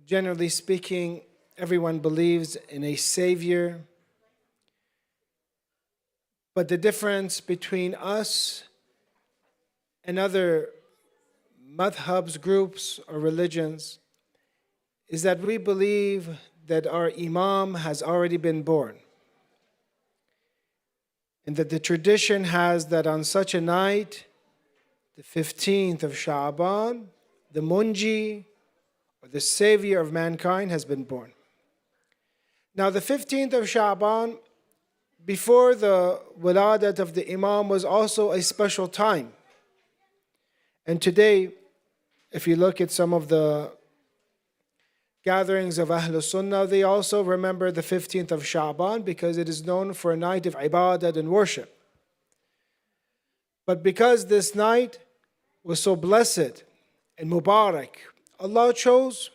Generally speaking, everyone believes in a savior. But the difference between us and other madhabs, groups, or religions is that we believe that our Imam has already been born. And that the tradition has that on such a night, the 15th of Sha'ban, the Munji, or the Savior of mankind, has been born. Now, the 15th of Sha'ban, before the wiladat of the Imam, was also a special time. And today, if you look at some of the gatherings of Ahlul Sunnah, they also remember the 15th of Sha'ban because it is known for a night of ibadat and worship. But because this night was so blessed and Mubarak, Allah chose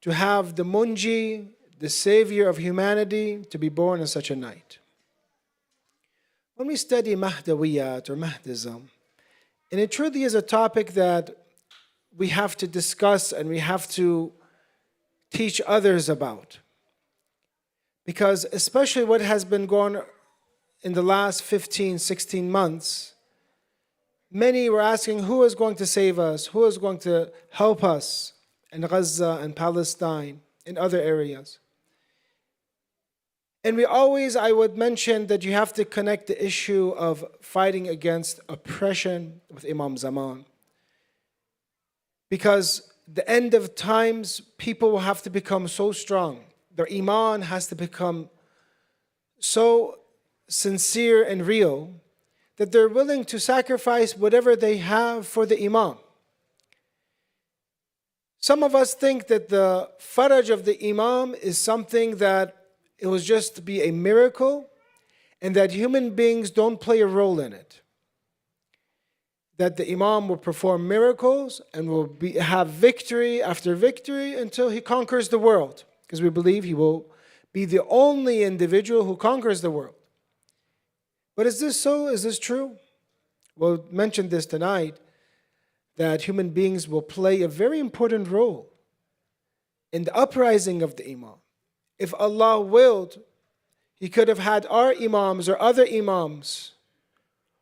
to have the Munji, the Savior of humanity, to be born on such a night. When we study Mahdawiyat or Mahdism, and it truly is a topic that we have to discuss and we have to teach others about. Because especially what has been going on in the last 15, 16 months, many were asking who is going to save us, who is going to help us in Gaza and Palestine, in other areas. And I would mention that you have to connect the issue of fighting against oppression with Imam Zaman. Because the end of times, people will have to become so strong. Their iman has to become so sincere and real that they're willing to sacrifice whatever they have for the Imam. Some of us think that the faraj of the Imam is something that it was just to be a miracle and that human beings don't play a role in it. That the Imam will perform miracles and will have victory after victory until he conquers the world. Because we believe he will be the only individual who conquers the world. But is this so? Is this true? We'll mention this tonight, that human beings will play a very important role in the uprising of the Imam. If Allah willed, He could have had our Imams or other Imams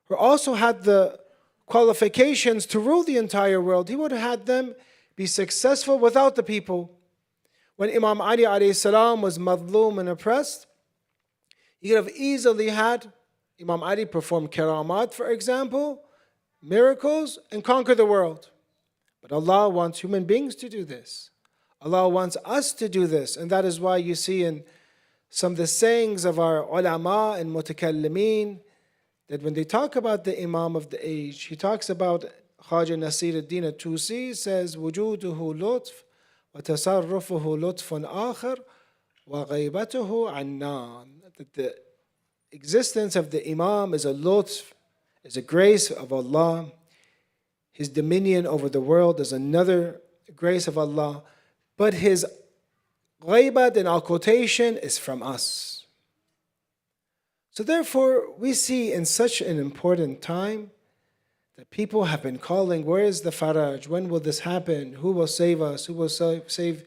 who also had the qualifications to rule the entire world. He would have had them be successful without the people. When Imam Ali alayhi salam was madloom and oppressed, he could have easily had Imam Ali perform karamat, for example, miracles, and conquer the world. But Allah wants human beings to do this. Allah wants us to do this. And that is why you see in some of the sayings of our ulama and mutakallimeen, that when they talk about the Imam of the age, he talks about Khaja Nasir al-Din al-Tusi, says, وُجُودُهُ لُطْفٌ وَتَصَرُّفُهُ لُطْفٌ آخر وَغَيْبَتُهُ عَنَّانٌ. That the existence of the Imam is a lutf, is a grace of Allah. His dominion over the world is another grace of Allah. But his ghaybat and occultation is from us. So therefore, we see in such an important time that people have been calling, where is the faraj? When will this happen? Who will save us? Who will save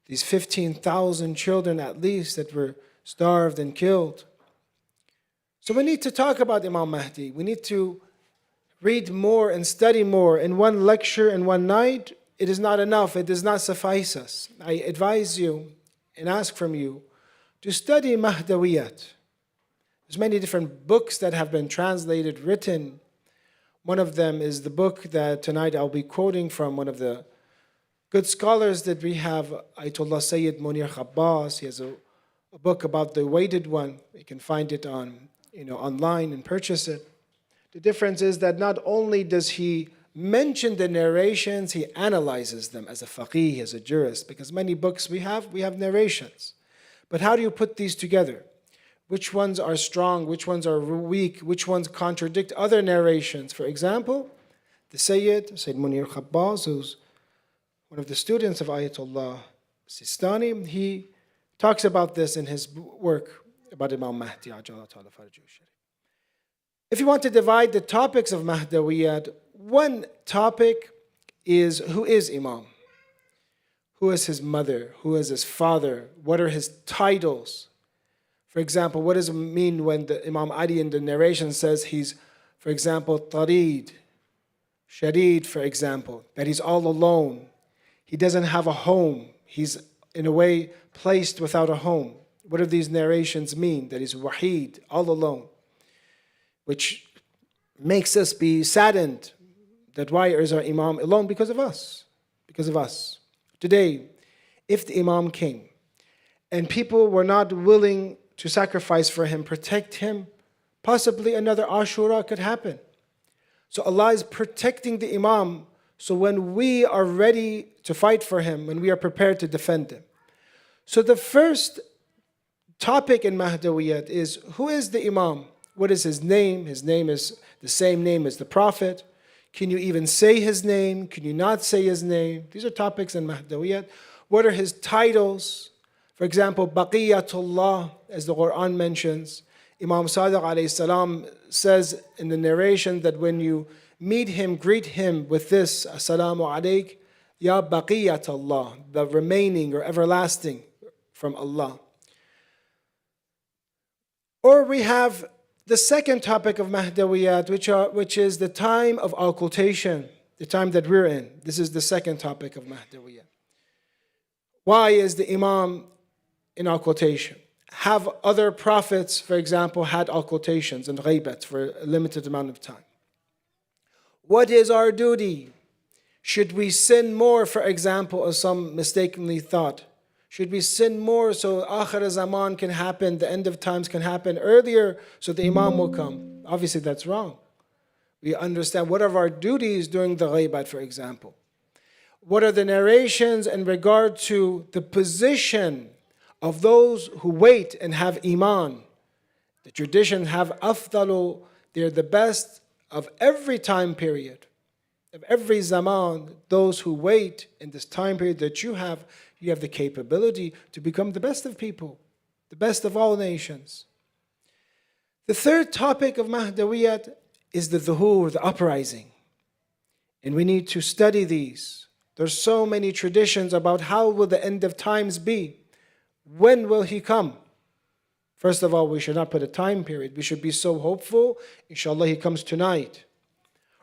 these 15,000 children at least that were starved and killed? So we need to talk about Imam Mahdi. We need to read more and study more. In one lecture, in one night, it is not enough. It does not suffice us. I advise you and ask from you to study Mahdawiyat. There's many different books that have been translated, written. One of them is the book that tonight I'll be quoting from one of the good scholars that we have, Ayatollah Sayyid Munir Abbas. He has a book about the weighted one. You can find it on, online and purchase it. The difference is that not only does he mention the narrations, he analyzes them as a faqih, as a jurist, because many books we have narrations. But how do you put these together? Which ones are strong? Which ones are weak? Which ones contradict other narrations? For example, the Sayyid Munir Abbas, who's one of the students of Ayatollah Sistani, he talks about this in his work about Imam Mahdi. If you want to divide the topics of Mahdawiyat, one topic is who is Imam? Who is his mother? Who is his father? What are his titles? For example, what does it mean when the Imam Ali in the narration says he's, for example, Tarid, Sharid, for example, that he's all alone. He doesn't have a home. He's, in a way, placed without a home. What do these narrations mean? That he's Wahid, all alone. Which makes us be saddened that why is our Imam alone? Because of us. Because of us. Today, if the Imam came and people were not willing to sacrifice for him, protect him, possibly another Ashura could happen. So Allah is protecting the Imam, so when we are ready to fight for him, when we are prepared to defend him. So the first topic in Mahdawiyat is, who is the Imam? What is his name? His name is the same name as the Prophet. Can you even say his name? Can you not say his name? These are topics in Mahdawiyat. What are his titles? For example, Baqiyatullah, as the Quran mentions. Imam Sadiq alayhi salam says in the narration that when you meet him, greet him with this, Assalamu alayk, Ya Baqiyatullah, the remaining or everlasting from Allah. Or we have the second topic of Mahdawiyat, which is the time of occultation, the time that we're in. This is the second topic of Mahdawiyat. Why is the Imam in occultation? Have other prophets, for example, had occultations and ghaibat for a limited amount of time? What is our duty? Should we sin more, for example, as some mistakenly thought? Should we sin more so Akhir Zaman can happen, the end of times can happen earlier so the Imam will come? Obviously that's wrong. We understand what are our duties during the ghaibat, for example. What are the narrations in regard to the position of those who wait and have iman? The traditions have afdalu, they're the best of every time period, of every zaman. Those who wait in this time period that you have the capability to become the best of people, the best of all nations. The third topic of Mahdawiyat is the dhuhur, the uprising. And we need to study these. There's so many traditions about how will the end of times be. When will he come? First of all, we should not put a time period. We should be so hopeful, inshallah he comes tonight.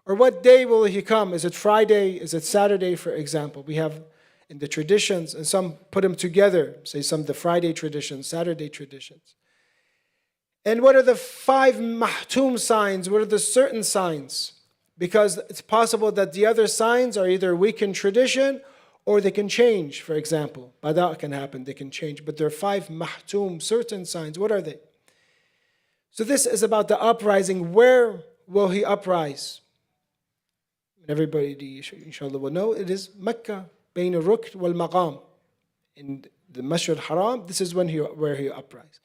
Or what day will he come? Is it Friday? Is it Saturday, for example? We have in the traditions, and some put them together, say some of the Friday traditions, Saturday traditions. And what are the 5 mahtum signs? What are the certain signs? Because it's possible that the other signs are either weak in tradition or they can change, for example. Bada' can happen, they can change. But there are 5 mahtum, certain signs. What are they? So this is about the uprising. Where will he uprise? Everybody, inshallah, will know it is Mecca. Bain al-Rukn wal-Maqam. In the Masjid al-Haram, this is where he uprise.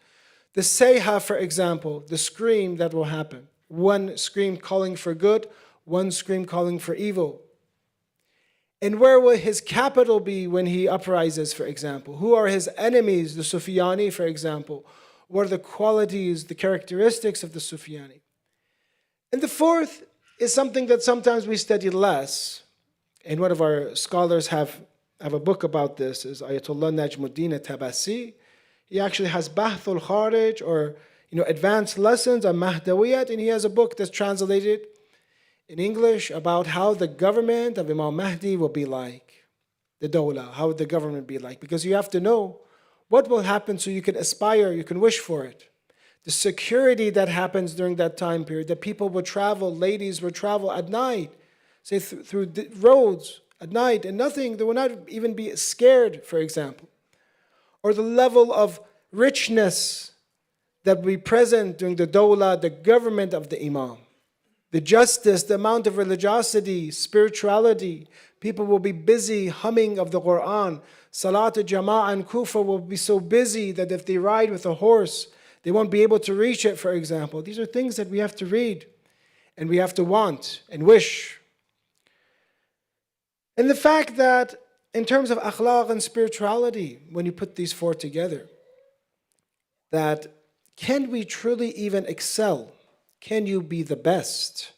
The sayha, for example, the scream that will happen. One scream calling for good, one scream calling for evil. And where will his capital be when he uprises, for example? Who are his enemies, the Sufyani, for example? What are the qualities, the characteristics of the Sufyani? And the fourth is something that sometimes we study less. And one of our scholars have a book about this, is Ayatollah Najmuddin Tabasi. He actually has Bahthul Kharij, or advanced lessons on Mahdawiyat, and he has a book that's translated in English about how the government of Imam Mahdi will be like, the dawla, how would the government be like? Because you have to know what will happen so you can aspire, you can wish for it. The security that happens during that time period, that people will travel, ladies will travel at night, say through roads at night, and nothing, they will not even be scared, for example. Or the level of richness that will be present during the dawla, the government of the Imam. The justice, the amount of religiosity, spirituality. People will be busy humming of the Quran. Salat al-Jama'ah in Kufa will be so busy that if they ride with a horse, they won't be able to reach it, for example. These are things that we have to read, and we have to want and wish. And the fact that in terms of akhlaq and spirituality, when you put these 4 together, that can we truly even excel? Can you be the best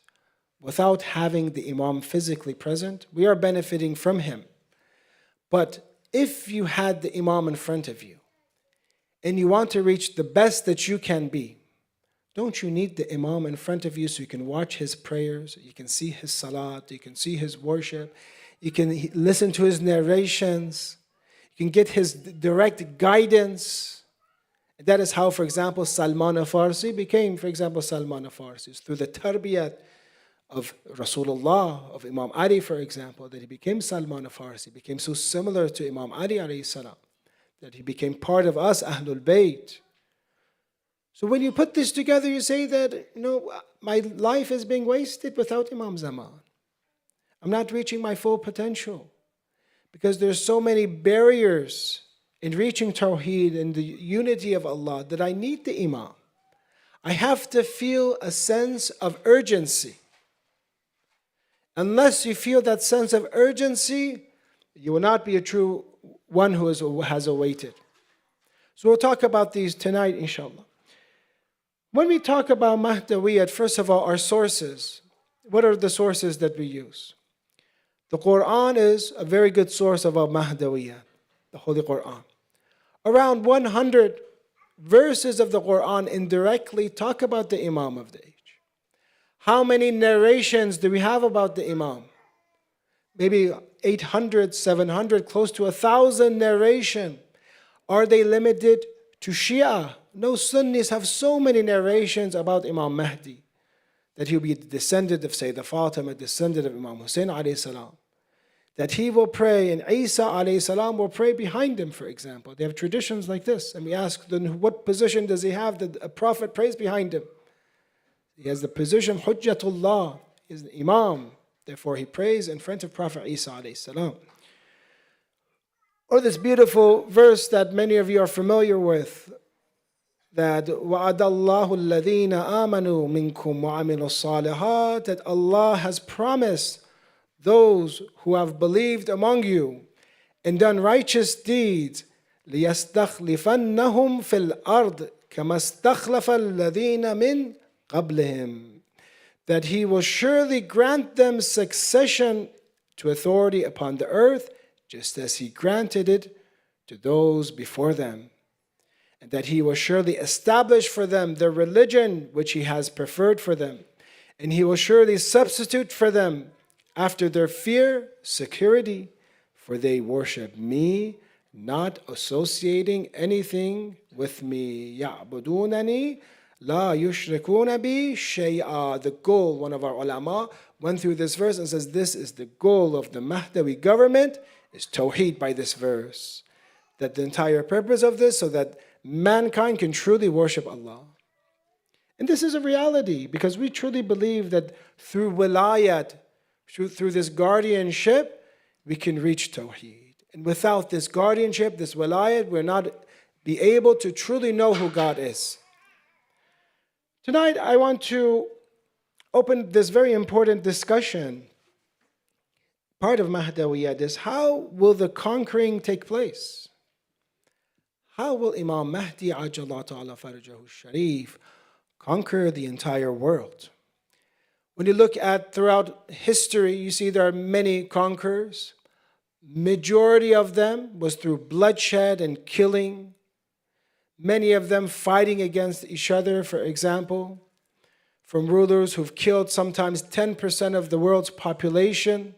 without having the Imam physically present? We are benefiting from him. But if you had the Imam in front of you and you want to reach the best that you can be, don't you need the Imam in front of you so you can watch his prayers, you can see his salat, you can see his worship, you can listen to his narrations, you can get his direct guidance. That is how, for example, Salman al-Farsi became, for example, Salman al-Farsi. It's through the tarbiyat of Rasulullah, of Imam Ali, for example, that he became Salman al-Farsi, became so similar to Imam Ali alayhi salam, that he became part of us, Ahlul Bayt. So when you put this together, you say that, my life is being wasted without Imam Zaman. I'm not reaching my full potential because there's so many barriers in reaching Tawheed and the unity of Allah that I need the Imam. I have to feel a sense of urgency. Unless you feel that sense of urgency, you will not be a true one who has awaited. So we'll talk about these tonight, inshallah. When we talk about Mahdawiyat, first of all, our sources. What are the sources that we use? The Quran is a very good source of our Mahdawiyat, the Holy Quran. Around 100 verses of the Quran indirectly talk about the Imam of the age. How many narrations do we have about the Imam? Maybe 800, 700, close to 1,000 narration. Are they limited to Shia? No, Sunnis have so many narrations about Imam Mahdi, that he'll be the descendant of Sayyidah Fatima, descendant of Imam Hussein alayhi salam, that he will pray and Isa alayhi salam will pray behind him, for example. They have traditions like this. And we ask them, what position does he have that a prophet prays behind him? He has the position Hujjatullah, he is the Imam. Therefore, he prays in front of Prophet Isa alayhi salam. Or this beautiful verse that many of you are familiar with, that وَعَدَ اللَّهُ الَّذِينَ آمَنُوا مِنْكُمْ وَعَمِلُوا الصَّالِحَاتِ, that Allah has promised those who have believed among you and done righteous deeds, لِيَسْتَخْلِفَنَّهُمْ فِي الْأَرْضِ كَمَا اسْتَخْلَفَ الَّذِينَ مِنْ قَبْلِهِمْ, that He will surely grant them succession to authority upon the earth, just as He granted it to those before them, and that He will surely establish for them the religion which He has preferred for them, and He will surely substitute for them after their fear, security, for they worship Me, not associating anything with Me. يَعْبُدُونَنِي لَا يُشْرِكُونَ بِي شَيْئًا. The goal, one of our ulama went through this verse and says, this is the goal of the Mahdawi government, is Tawheed by this verse. That the entire purpose of this, so that mankind can truly worship Allah. And this is a reality, because we truly believe that through wilayat, through this guardianship, we can reach Tawheed. And without this guardianship, this wilayat, we're not be able to truly know who God is. Tonight, I want to open this very important discussion. Part of Mahdawiyat is, how will the conquering take place? How will Imam Mahdi Ajallah Ta'ala Farajahu Sharif conquer the entire world? When you look at throughout history, you see there are many conquerors. Majority of them was through bloodshed and killing. Many of them fighting against each other, for example, from rulers who've killed sometimes 10% of the world's population,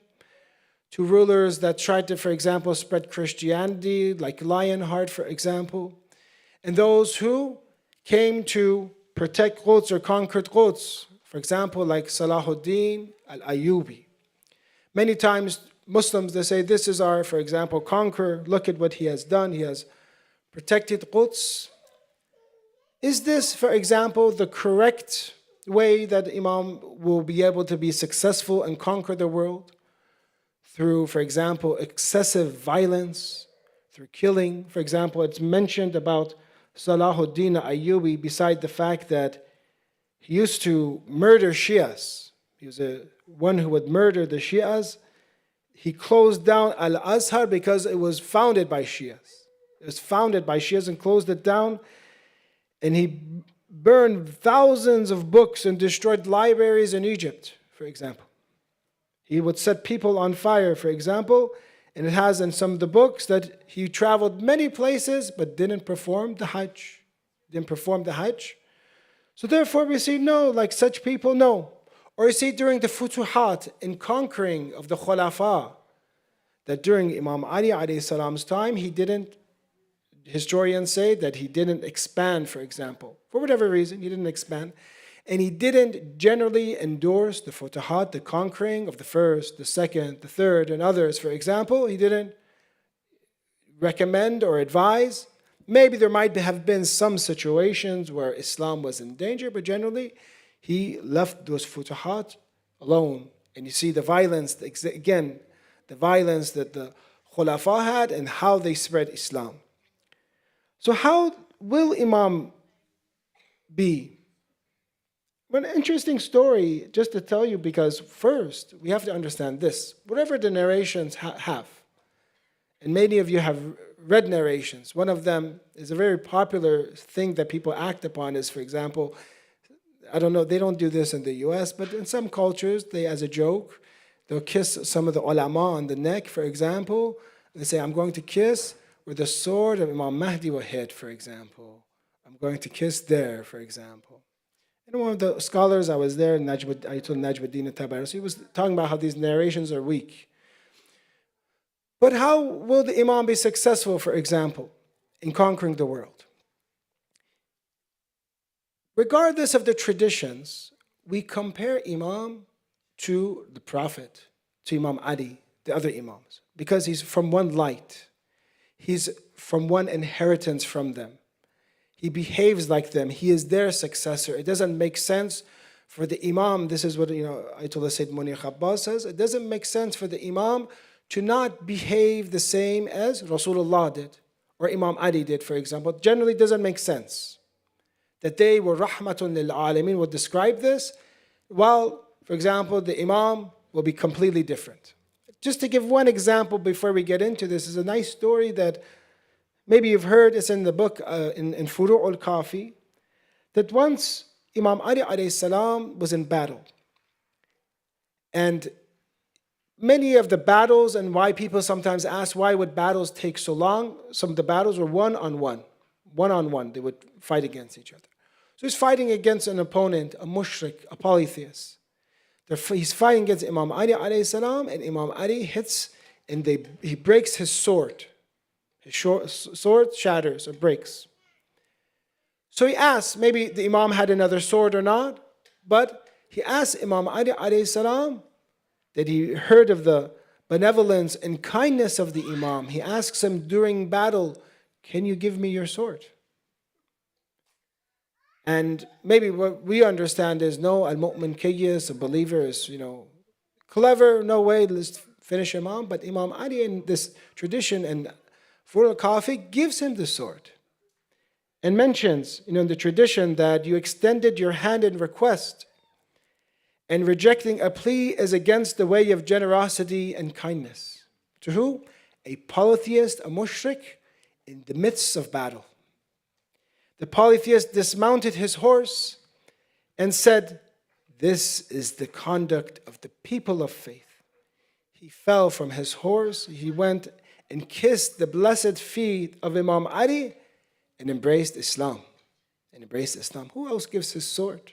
to rulers that tried to, for example, spread Christianity, like Lionheart, for example, and those who came to protect Quds or conquered Quds, for example, like Salahuddin al-Ayyubi. Many times, Muslims, they say, this is our, for example, conqueror. Look at what he has done. He has protected Quds. Is this, for example, the correct way that Imam will be able to be successful and conquer the world? Through, for example, excessive violence, through killing. For example, it's mentioned about Salahuddin Ayyubi, beside the fact that he used to murder Shias. He was one who would murder the Shias. He closed down Al-Azhar because it was founded by Shias. It was founded by Shias and closed it down. And he burned thousands of books and destroyed libraries in Egypt, for example. He would set people on fire, for example, And it has in some of the books that he traveled many places but didn't perform the Hajj. Didn't perform the Hajj. So therefore we see no, like such people, no. Or you see during the Futuhat, in conquering of the Khulafa, that during Imam Ali alayhi salam's time, he didn't, historians say that he didn't expand, for example. For whatever reason, he didn't expand. And he didn't generally endorse the Futuhat, the conquering of the first, the second, the third, and others. For example, he didn't recommend or advise. Maybe there might have been some situations where Islam was in danger, but generally, he left those Futuhat alone. And you see the violence, again, the violence that the Khulafa had and how they spread Islam. So how will Imam be? Well, an interesting story, just to tell you, because first, we have to understand this. Whatever the narrations have, and many of you have read narrations, one of them is a very popular thing that people act upon is, for example, I don't know, they don't do this in the US, but in some cultures, they, as a joke, they'll kiss some of the ulama on the neck, for example. They say, I'm going to kiss where the sword of Imam Mahdi will hit, for example. I'm going to kiss there, for example. And one of the scholars, I was there, Ayatul Najmuddin Tabarsi, he was talking about how these narrations are weak. But how will the Imam be successful, for example, in conquering the world? Regardless of the traditions, we compare Imam to the Prophet, to Imam Ali, the other Imams, because he's from one light. He's from one inheritance from them. He behaves like them. He is their successor. It doesn't make sense for the Imam, this is what Ayatollah Sayyid Munir Abbas says, it doesn't make sense for the Imam to not behave the same as Rasulullah did, or Imam Ali did, for example. It generally doesn't make sense. That they were rahmatun lil alameen would describe this, while, for example, the Imam will be completely different. Just to give one example before we get into this, is a nice story that maybe you've heard. It's in the book, in Furu' al-Kafi, that once Imam Ali alayhi salam was in battle. And many of the battles, and why people sometimes ask why would battles take so long, some of the battles were one-on-one. One-on-one, they would fight against each other. So he's fighting against an opponent, a mushrik, a polytheist. He's fighting against Imam Ali alayhi salam, and Imam Ali hits, and he breaks his sword. His sword shatters or breaks. So he asks, maybe the Imam had another sword or not, but he asked Imam Ali alayhi salam that he heard of the benevolence and kindness of the Imam. He asks him during battle, can you give me your sword? And maybe what we understand is, no, al-mu'min kayyis, a believer is, clever, no way, let's finish Imam. But Imam Ali in this tradition and Furu' al-Kafi gives him the sword. And mentions, in the tradition that you extended your hand in request, and rejecting a plea is against the way of generosity and kindness. To who? A polytheist, a mushrik, in the midst of battle. The polytheist dismounted his horse and said, this is the conduct of the people of faith. He fell from his horse, he went and kissed the blessed feet of Imam Ali and embraced Islam. Who else gives his sword?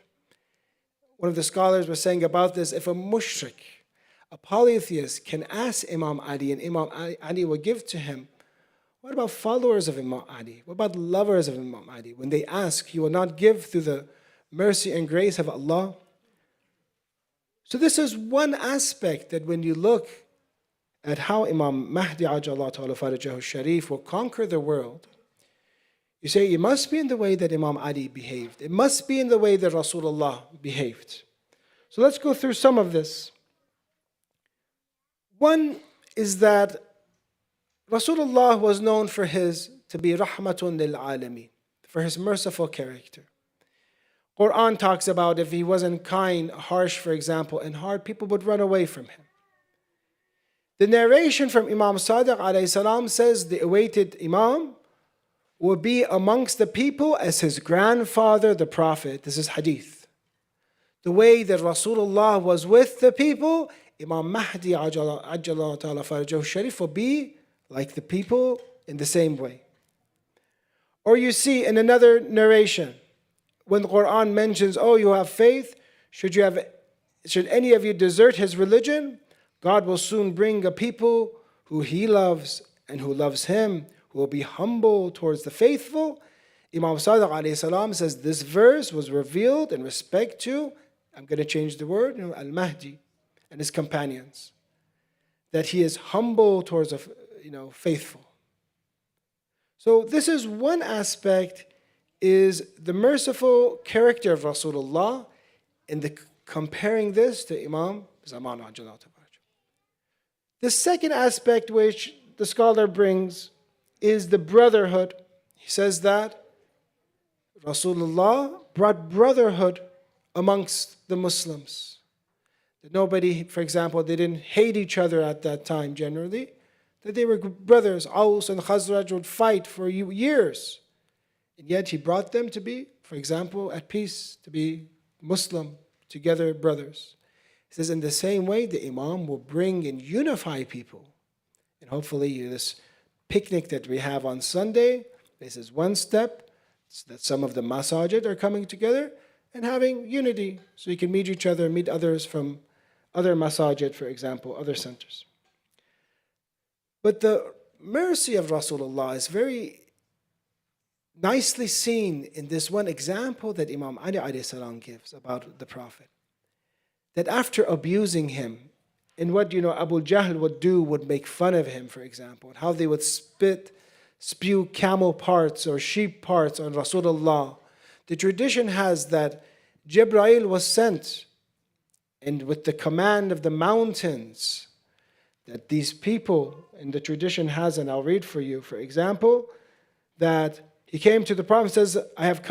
One of the scholars was saying about this, if a mushrik, a polytheist, can ask Imam Ali and Imam Ali will give to him, what about followers of Imam Ali? What about lovers of Imam Ali? When they ask, he will not give through the mercy and grace of Allah. So this is one aspect that when you look at how Imam Mahdi Ajallah Ta'ala Farajahu Sharif will conquer the world, you say it must be in the way that Imam Ali behaved. It must be in the way that Rasulullah behaved. So let's go through some of this. One is that Rasulullah was known to be rahmatun lil alameen, for his merciful character. Quran talks about if he wasn't kind, harsh, for example, and hard, people would run away from him. The narration from Imam Sadiq alayhi salam says the awaited Imam will be amongst the people as his grandfather, the Prophet. This is hadith. The way that Rasulullah was with the people Imam Mahdi Ajjallahu Ta'ala Farajahu Sharif will be like the people in the same way. Or you see in another narration, when the Quran mentions, oh, you have faith, should any of you desert his religion, God will soon bring a people who he loves and who loves him, who will be humble towards the faithful. Imam Sadiq alayhi salam says this verse was revealed in respect to, I'm going to change the word, Al-Mahdi and his companions, that he is humble towards the faithful. So this is one aspect, is the merciful character of Rasulullah, and comparing this to Imam Zaman Ajjallahu Ta'ala. The second aspect which the scholar brings is the brotherhood. He says that Rasulullah brought brotherhood amongst the Muslims. That nobody, for example, they didn't hate each other at that time generally. That they were brothers. Aus and Khazraj would fight for years. And yet he brought them to be, for example, at peace, to be Muslim, together brothers. He says in the same way, the Imam will bring and unify people. And hopefully this picnic that we have on Sunday, this is one step, that some of the masajid are coming together and having unity. So you can meet each other, meet others from other masajid, for example, other centers. But the mercy of Rasulullah is very nicely seen in this one example that Imam Ali alayhi salam gives about the Prophet. That after abusing him, and what Abu Jahl would make fun of him, for example, how they would spew camel parts or sheep parts on Rasulullah. The tradition has that Jibreel was sent, and with the command of the mountains, that these people, and the tradition has, and I'll read for you, for example, that he came to the Prophet and says, I have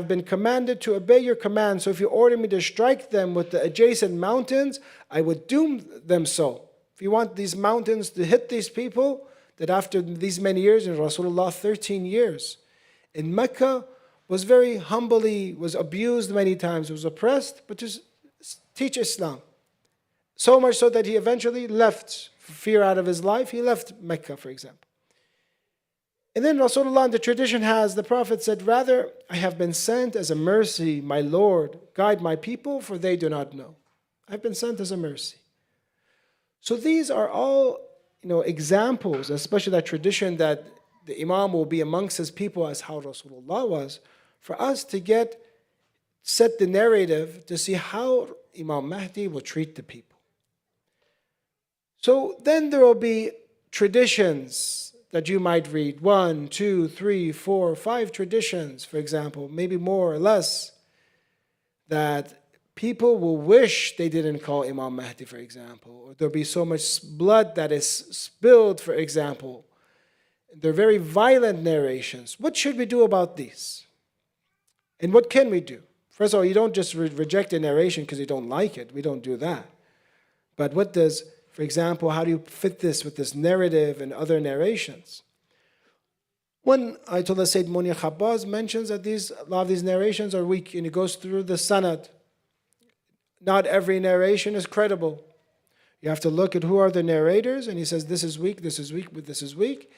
been commanded to obey your command, so if you order me to strike them with the adjacent mountains, I would doom them so. If you want these mountains to hit these people, that after these many years, in Rasulullah 13 years, in Mecca, was very humbly, was abused many times, was oppressed, but to teach Islam. So much so that he eventually left, for fear out of his life, he left Mecca, for example. And then Rasulullah, in the tradition has, the Prophet said, rather, I have been sent as a mercy, my Lord, guide my people, for they do not know. I've been sent as a mercy. So these are all, examples, especially that tradition that the Imam will be amongst his people as how Rasulullah was, for us to set the narrative to see how Imam Mahdi will treat the people. So then there will be traditions that you might read, 1, 2, 3, 4, 5 traditions, for example, maybe more or less, that people will wish they didn't call Imam Mahdi, for example, or there'll be so much blood that is spilled, for example. They're very violent narrations. What should we do about these? And what can we do? First of all, you don't just reject a narration because you don't like it. We don't do that. But for example, how do you fit this with this narrative and other narrations? One Ayatollah Sayyid Munir Khabbaz mentions that a lot of these narrations are weak, and he goes through the sanad. Not every narration is credible. You have to look at who are the narrators, and he says this is weak, this is weak, but this is weak.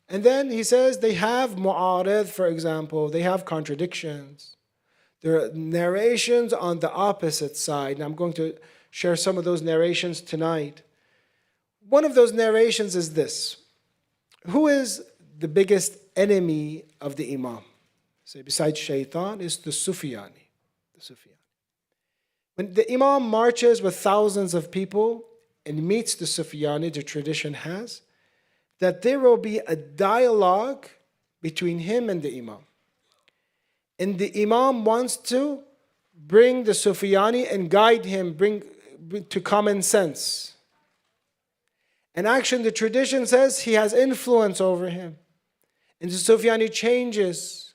And then he says they have mu'arid, for example, they have contradictions. There are narrations on the opposite side, and I'm going to share some of those narrations tonight. One of those narrations is this. Who is the biggest enemy of the Imam? So besides Shaitan, is the Sufyani. When the Imam marches with thousands of people and meets the Sufyani, the tradition has, that there will be a dialogue between him and the Imam. And the Imam wants to bring the Sufyani and guide him, bring to common sense. And actually, the tradition says he has influence over him. And the Sufyani changes.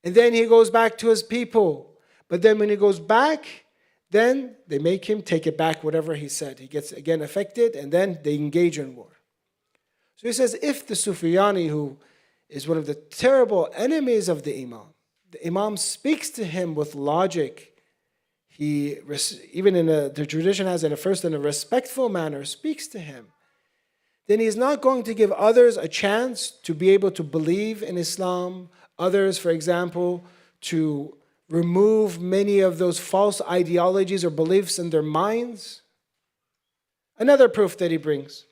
And then he goes back to his people. But then when he goes back, then they make him take it back, whatever he said. He gets again affected, and then they engage in war. So he says, if the Sufyani, who is one of the terrible enemies of the Imam speaks to him with logic, even in the tradition has it first in a respectful manner, speaks to him, then he's not going to give others a chance to be able to believe in Islam, others, for example, to remove many of those false ideologies or beliefs in their minds. Another proof that he brings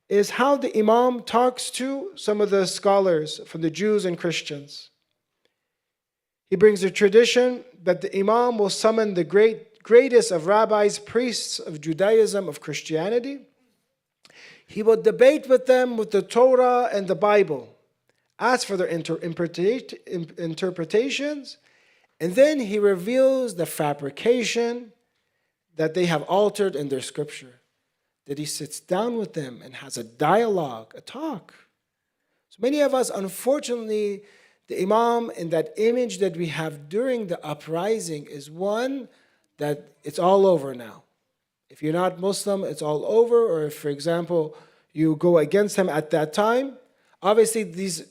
is how the Imam talks to some of the scholars from the Jews and Christians. He brings a tradition that the Imam will summon the greatest of rabbis, priests of Judaism, of Christianity. He will debate with them with the Torah and the Bible, ask for their interpretations, and then he reveals the fabrication that they have altered in their scripture. That he sits down with them and has a dialogue, a talk. So many of us, unfortunately, the Imam in that image that we have during the uprising is one that it's all over now. If you're not Muslim, it's all over. Or if, for example, you go against him at that time, obviously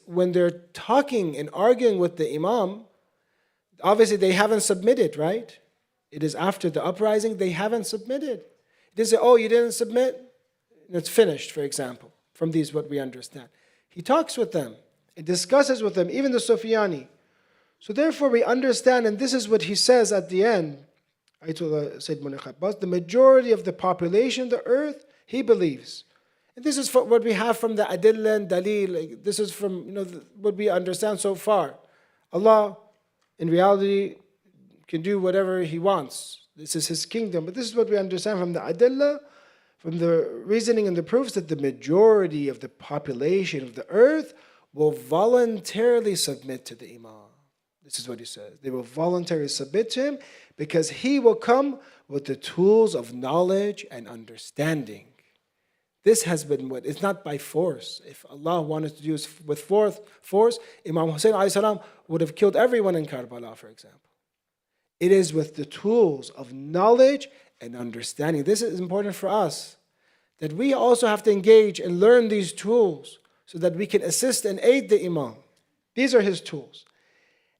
when they're talking and arguing with the Imam, obviously they haven't submitted, right? It is after the uprising, they haven't submitted. They say, oh, you didn't submit? It's finished, for example, from these what we understand. He talks with them and discusses with them, even the Sufyani. So therefore we understand, and this is what he says at the end, Ayatollah Sayyid Munir Abbas, the majority of the population of the earth, he believes. And this is what we have from the Adillah and Dalil. This is from what we understand so far. Allah, in reality, can do whatever He wants. This is His kingdom. But this is what we understand from the Adillah, from the reasoning and the proofs, that the majority of the population of the earth will voluntarily submit to the Imam. This is what he says. They will voluntarily submit to him because he will come with the tools of knowledge and understanding. This has been what, it's not by force. If Allah wanted to do it with force, Imam Hussein ﷺ would have killed everyone in Karbala, for example. It is with the tools of knowledge and understanding. This is important for us, that we also have to engage and learn these tools so that we can assist and aid the Imam. These are his tools.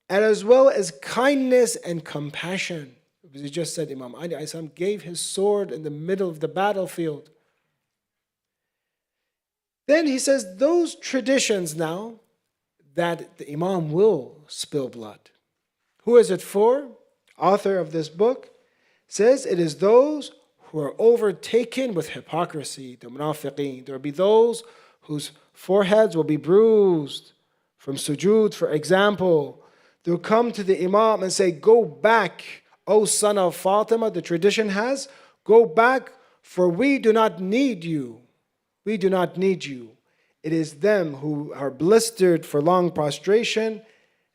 And as well as kindness and compassion. Because he just said Imam Ali ﷺ gave his sword in the middle of the battlefield. Then he says those traditions now that the Imam will spill blood. Who is it for? Author of this book says it is those who are overtaken with hypocrisy, the munafiqeen. There will be those whose foreheads will be bruised from sujood, for example. They'll come to the Imam and say, go back, O son of Fatima, the tradition has, go back, for we do not need you. We do not need you. It is them who are blistered for long prostration,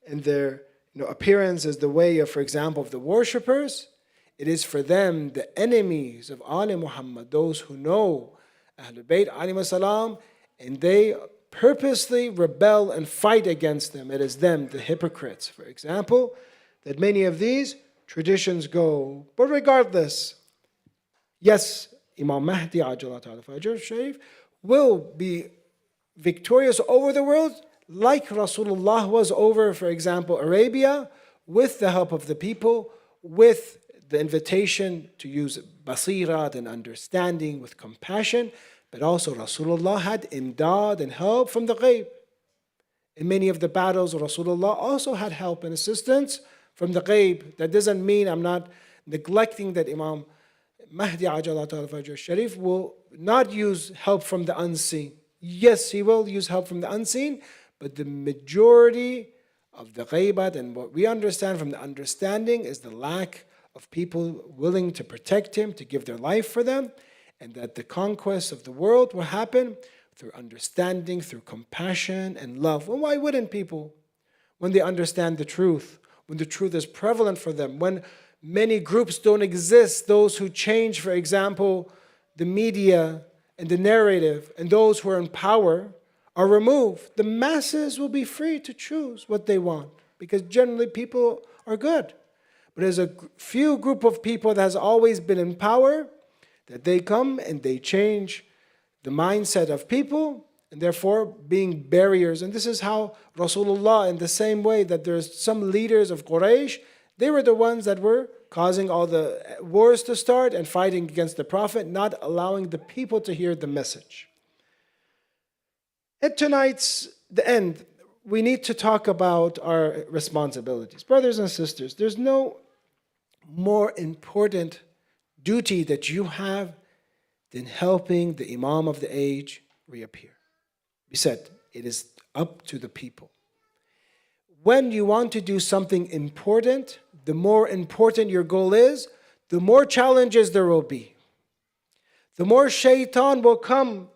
and their appearance is the way of, for example, of the worshippers. It is for them, the enemies of Ali Muhammad, those who know Ahlul Bayt alayhi salam, and they purposely rebel and fight against them. It is them, the hypocrites, for example, that many of these traditions go. But regardless, yes, Imam Mahdi Sharif will be victorious over the world like Rasulullah was over, for example, Arabia, with the help of the people, with the invitation to use basirat and understanding, with compassion. But also Rasulullah had imdad and help from the ghaib. In many of the battles, Rasulullah also had help and assistance from the ghaib. That doesn't mean I'm not neglecting that Imam Mahdi Ajalatul Sharif will not use help from the unseen. Yes, he will use help from the unseen, but the majority of the ghaibat and what we understand from the understanding is the lack of people willing to protect him, to give their life for them, and that the conquest of the world will happen through understanding, through compassion and love. Well, why wouldn't people? When they understand the truth, when the truth is prevalent for them, when many groups don't exist, those who change, for example, the media and the narrative, and those who are in power are removed, the masses will be free to choose what they want, because generally people are good. But there's a few group of people that has always been in power, that they come and they change the mindset of people, and therefore being barriers. And this is how Rasulullah, in the same way that there's some leaders of Quraysh, they were the ones that were causing all the wars to start and fighting against the Prophet, not allowing the people to hear the message. At the end, we need to talk about our responsibilities. Brothers and sisters, there's no more important duty that you have than helping the Imam of the age reappear. We said it is up to the people. When you want to do something important, the more important your goal is, the more challenges there will be. The more shaitan will come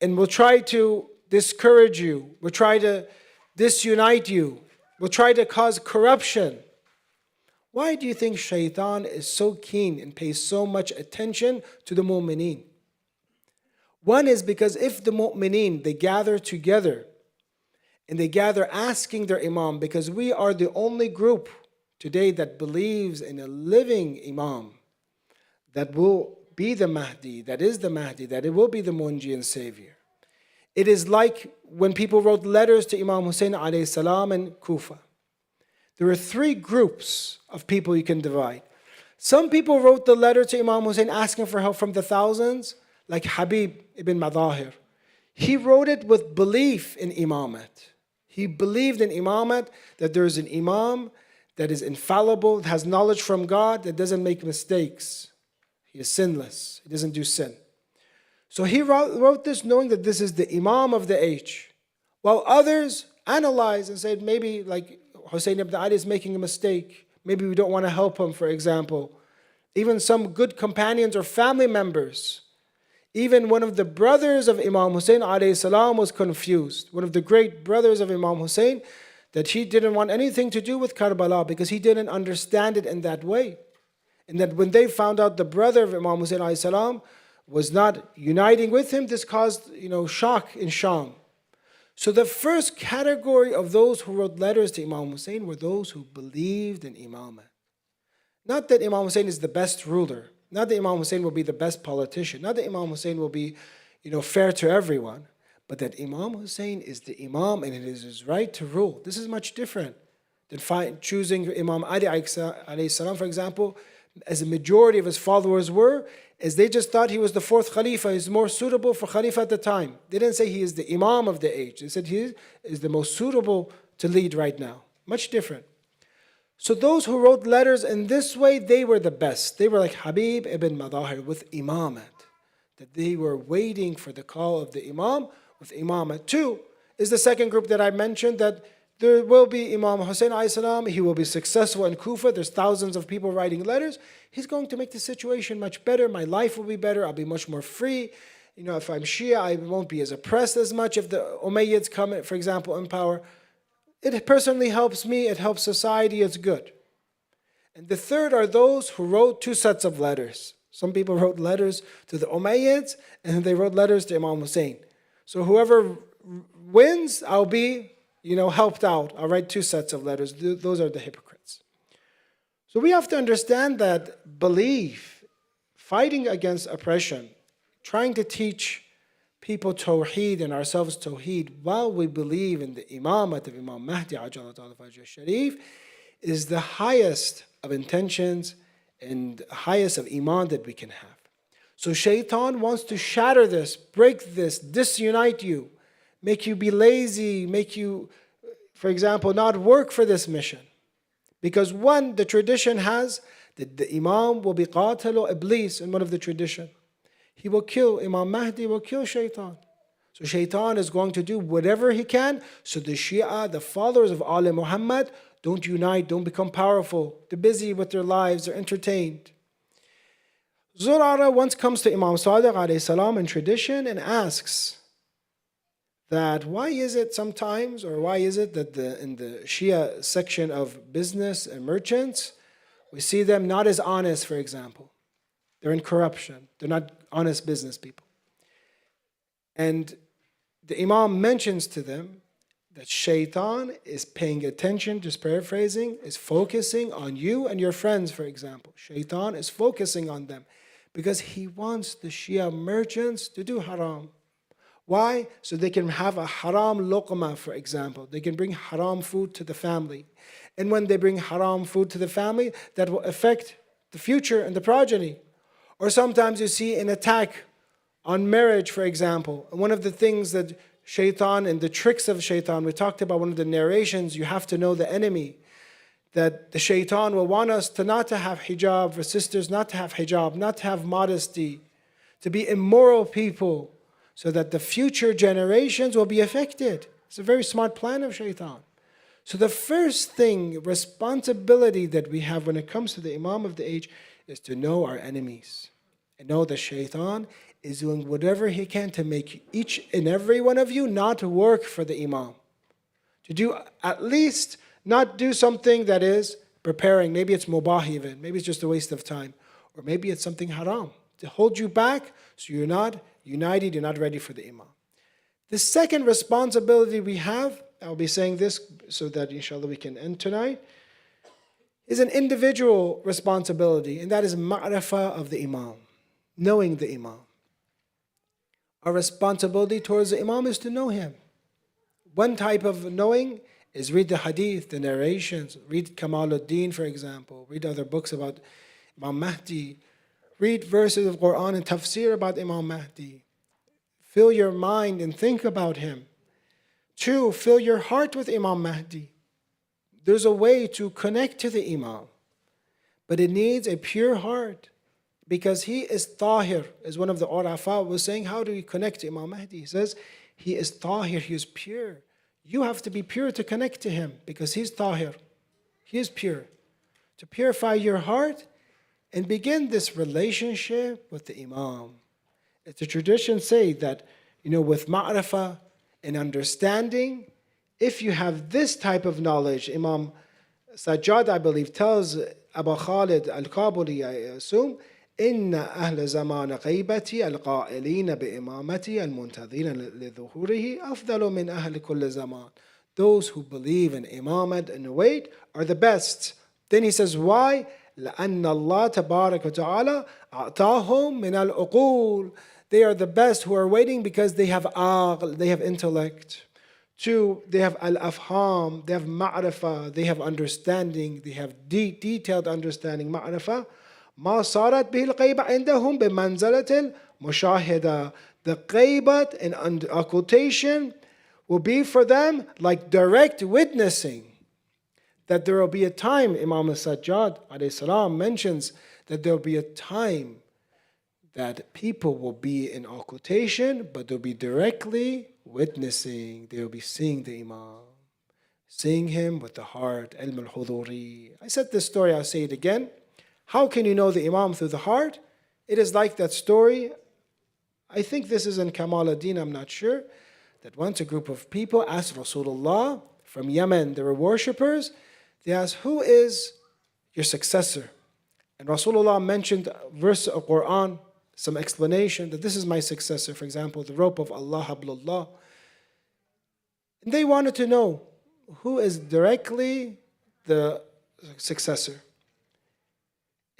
and will try to discourage you, will try to disunite you, will try to cause corruption. Why do you think shaitan is so keen and pays so much attention to the mu'mineen? One is because if the mu'mineen, they gather together and they gather asking their imam, because we are the only group today that believes in a living imam that will be the Mahdi, that is the Mahdi, that it will be the Munji and Savior. It is like when people wrote letters to Imam Hussein alayhi salam in Kufa. There are three groups of people you can divide. Some people wrote the letter to Imam Hussein asking for help from the thousands, like Habib ibn Madahir. He wrote it with belief in imamat. He believed in imamat, that there is an imam that is infallible, that has knowledge from God, that doesn't make mistakes. He is sinless. He doesn't do sin. So he wrote this knowing that this is the imam of the age. While others analyzed and said, maybe like Hussein ibn Ali is making a mistake. Maybe we don't want to help him, for example. Even some good companions or family members. Even one of the brothers of Imam Hussein alayhi salam was confused. One of the great brothers of Imam Hussein, that he didn't want anything to do with Karbala because he didn't understand it in that way. And that when they found out the brother of Imam Hussein alayhi salam was not uniting with him, this caused shock in Sham. So the first category of those who wrote letters to Imam Hussein were those who believed in Imamah. Not that Imam Hussein is the best ruler. Not that Imam Hussein will be the best politician. Not that Imam Hussein will be fair to everyone. But that Imam Hussein is the Imam and it is his right to rule. This is much different than choosing Imam Ali alayhi salam, for example, as a majority of his followers were, as they just thought he was the fourth Khalifa, he's more suitable for Khalifa at the time. They didn't say he is the Imam of the age. They said he is the most suitable to lead right now. Much different. So those who wrote letters in this way, they were the best. They were like Habib ibn Madahir with imamat. That they were waiting for the call of the imam with imamat. Two is the second group that I mentioned, that there will be Imam Hussein alayhi salam. He will be successful in Kufa. There's thousands of people writing letters. He's going to make the situation much better. My life will be better. I'll be much more free. If I'm Shia, I won't be as oppressed as much. If the Umayyads come, for example, in power, it personally helps me. It helps society. It's good. And the third are those who wrote two sets of letters. Some people wrote letters to the Umayyads, and they wrote letters to Imam Hussein. So whoever wins, I'll be helped out. I'll write two sets of letters. Those are the hypocrites. So we have to understand that belief, fighting against oppression, trying to teach people Tawheed and ourselves Tawheed while we believe in the Imamat of Imam Mahdi Ajal Sharif is the highest of intentions and highest of Iman that we can have. So Shaitan wants to shatter this, break this, disunite you, make you be lazy, make you, for example, not work for this mission. Because one, the tradition has that the Imam will be Qatilu Iblis in one of the tradition. He will kill, Imam Mahdi will kill Shaitan. So Shaitan is going to do whatever he can so the Shia, the followers of Ali Muhammad, don't unite, don't become powerful. They're busy with their lives, they're entertained. Zurara once comes to Imam Sadiq alayhi salam in tradition and asks that why is it sometimes, or why is it that in the Shia section of business and merchants, we see them not as honest, for example. They're in corruption. They're not honest business people. And the Imam mentions to them that Shaitan is paying attention, just paraphrasing, is focusing on you and your friends, for example. Shaitan is focusing on them because he wants the Shia merchants to do haram. Why? So they can have a haram luqma, for example. They can bring haram food to the family. And when they bring haram food to the family, that will affect the future and the progeny. Or sometimes you see an attack on marriage, for example. And one of the things that shaitan and the tricks of shaitan, we talked about one of the narrations, you have to know the enemy. That the shaitan will want us to not to have hijab, for sisters not to have hijab, not to have modesty, to be immoral people, so that the future generations will be affected. It's a very smart plan of shaitan. So the first thing, responsibility that we have when it comes to the Imam of the age is to know our enemies. And know that shaitan is doing whatever he can to make each and every one of you not work for the Imam. To do at least not do something that is preparing. Maybe it's mubah even. Maybe it's just a waste of time. Or maybe it's something haram. To hold you back so you're not united, you're not ready for the Imam. The second responsibility we have, I'll be saying this so that inshallah we can end tonight, is an individual responsibility, and that is ma'rifah of the Imam, knowing the Imam. Our responsibility towards the Imam is to know him. One type of knowing is read the hadith, the narrations, read Kamaluddin, for example, read other books about Imam Mahdi, read verses of Quran and tafsir about Imam Mahdi. Fill your mind and think about him. 2, fill your heart with Imam Mahdi. There's a way to connect to the Imam, but it needs a pure heart, because he is tahir, as one of the Urafa was saying. How do we connect to Imam Mahdi? He says, he is tahir, he is pure. You have to be pure to connect to him, because he's tahir. He is pure. To purify your heart and begin this relationship with the Imam. It's a tradition say that, with ma'rifah and understanding, if you have this type of knowledge, Imam Sajjad, I believe, tells Abu Khalid al-Kabuli, I assume, إن أهل زمان غيبتي القائلين بإمامتي المنتظرين لظهوره أفضل من أهل كل زمان. Those who believe in Imamah and wait are the best. Then he says, why? لأن الله تبارك وتعالى أعطاهم من العقول. They are the best who are waiting because they have aql, they have intellect. 2, they have al-afham, they have ma'rifah, they have understanding, they have detailed understanding, ma'rifah. ما صارت به الغيبة عندهم بمنزلة المشاهدة. The غيبة and occultation will be for them like direct witnessing. That there will be a time, Imam Sajjad alayhi salam mentions that there will be a time that people will be in occultation, but they'll be directly witnessing. They will be seeing the Imam, seeing him with the heart. Ilm al-huduri. I said this story, I'll say it again. How can you know the Imam through the heart? It is like that story. I think this is in Kamaluddin, I'm not sure. That once a group of people asked Rasulullah from Yemen, they were worshippers. They asked, who is your successor? And Rasulullah mentioned a verse of Quran, some explanation that this is my successor. For example, the rope of Allah, hablullah. And they wanted to know who is directly the successor.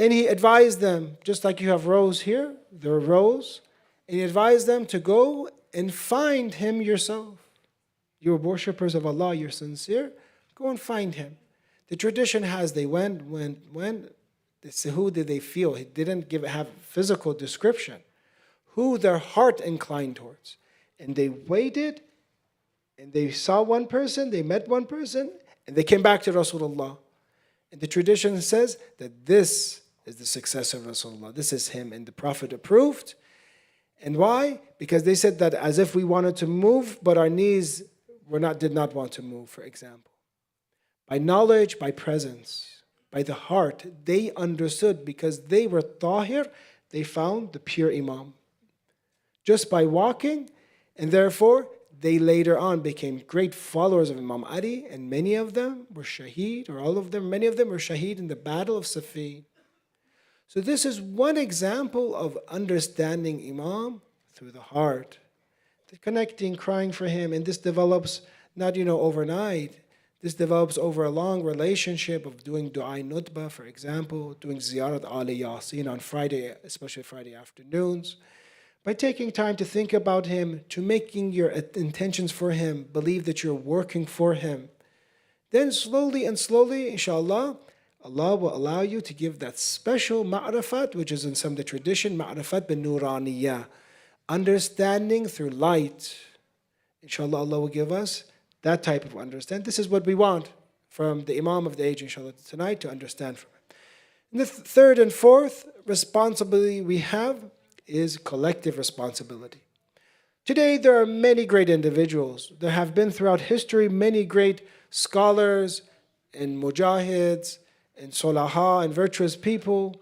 And he advised them, just like you have rows here, there are rows, and he advised them to go and find him yourself. You're worshippers of Allah, you're sincere, go and find him. The tradition has they went, they say, who did they feel? He didn't have physical description. Who their heart inclined towards. And they waited, and they saw one person, they met one person, and they came back to Rasulullah. And the tradition says that this is the successor of Rasulullah. This is him, and the Prophet approved. And why? Because they said that as if we wanted to move, but our knees did not want to move, for example. By knowledge, by presence, by the heart, they understood because they were tahir, they found the pure Imam. Just by walking, and therefore they later on became great followers of Imam Ali, and many of them were shaheed, or all of them, many of them were shaheed in the battle of Siffin. So this is one example of understanding Imam through the heart, the connecting, crying for him, and this develops not overnight. This develops over a long relationship of doing du'a nutbah, for example, doing ziyarat Ali Yasin on Friday, especially Friday afternoons. By taking time to think about him, to making your intentions for him, believe that you're working for him. Then slowly and slowly, inshallah, Allah will allow you to give that special ma'rifat, which is in some of the tradition, ma'rifat bin nuraniyah, understanding through light. Inshallah, Allah will give us that type of understanding. This is what we want from the Imam of the age, inshallah, tonight, to understand from it. And the third and fourth responsibility we have is collective responsibility. Today, there are many great individuals. There have been throughout history many great scholars and mujahids and solaha and virtuous people.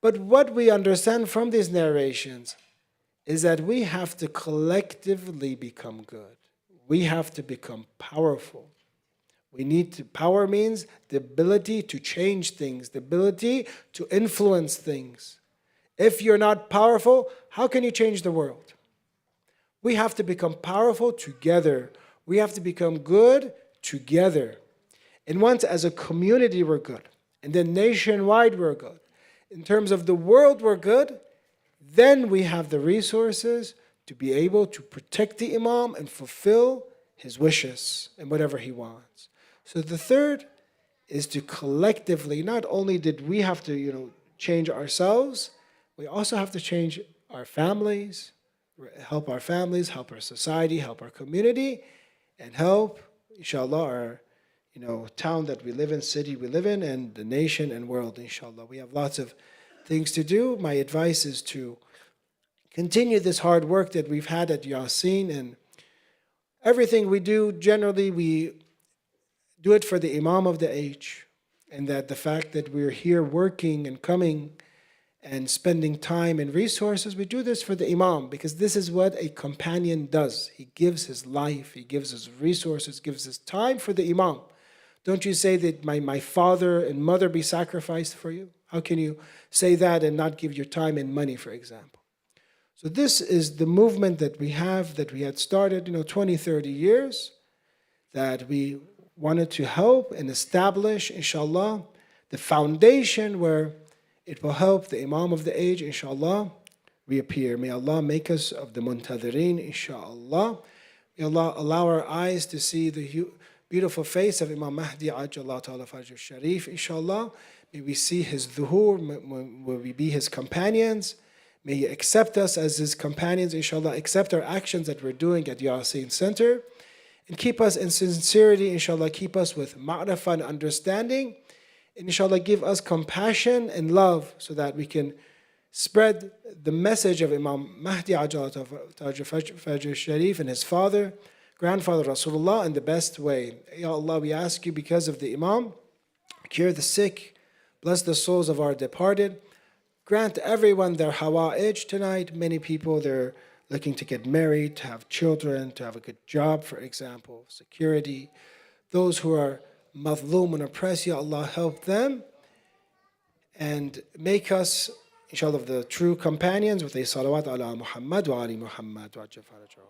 But what we understand from these narrations is that we have to collectively become good. We have to become powerful. Power means the ability to change things, the ability to influence things. If you're not powerful, how can you change the world? We have to become powerful together. We have to become good together. And once as a community we're good, and then nationwide we're good, in terms of the world we're good, then we have the resources to be able to protect the Imam and fulfill his wishes and whatever he wants. So the third is to collectively, not only did we have to change ourselves, we also have to change our families, help our families, help our society, help our community, and help, inshallah, our town that we live in, city we live in, and the nation and world, inshallah. We have lots of things to do. My advice is to continue this hard work that we've had at Yasin, and everything we do, generally we do it for the Imam of the age, and that the fact that we're here working and coming and spending time and resources, we do this for the Imam, because this is what a companion does. He gives his life, he gives his resources, gives his time for the Imam. Don't you say that my father and mother be sacrificed for you? How can you say that and not give your time and money, for example? So this is the movement that we have, that we had started 20, 30 years, that we wanted to help and establish, inshallah, the foundation where it will help the Imam of the age, inshallah, reappear. May Allah make us of the muntadhirin, inshallah. May Allah allow our eyes to see the beautiful face of Imam Mahdi, Ajjallah Ta'ala Fajr Sharif, inshallah. May we see his dhuhur, may we be his companions. May he accept us as his companions, inshallah, accept our actions that we're doing at Yasin Center, and keep us in sincerity, inshallah, keep us with ma'rifah and understanding, and inshallah give us compassion and love so that we can spread the message of Imam Mahdi Ajjallah Fajr Sharif and his father, grandfather Rasulullah in the best way. Ya Allah, we ask you because of the Imam, cure the sick, bless the souls of our departed, grant everyone their hawa'ij tonight. Many people, they're looking to get married, to have children, to have a good job, for example, security. Those who are madloom and oppressed, Ya Allah, help them and make us, inshallah, the true companions with a salawat ala Muhammad wa ali Muhammad wa ajal farajah.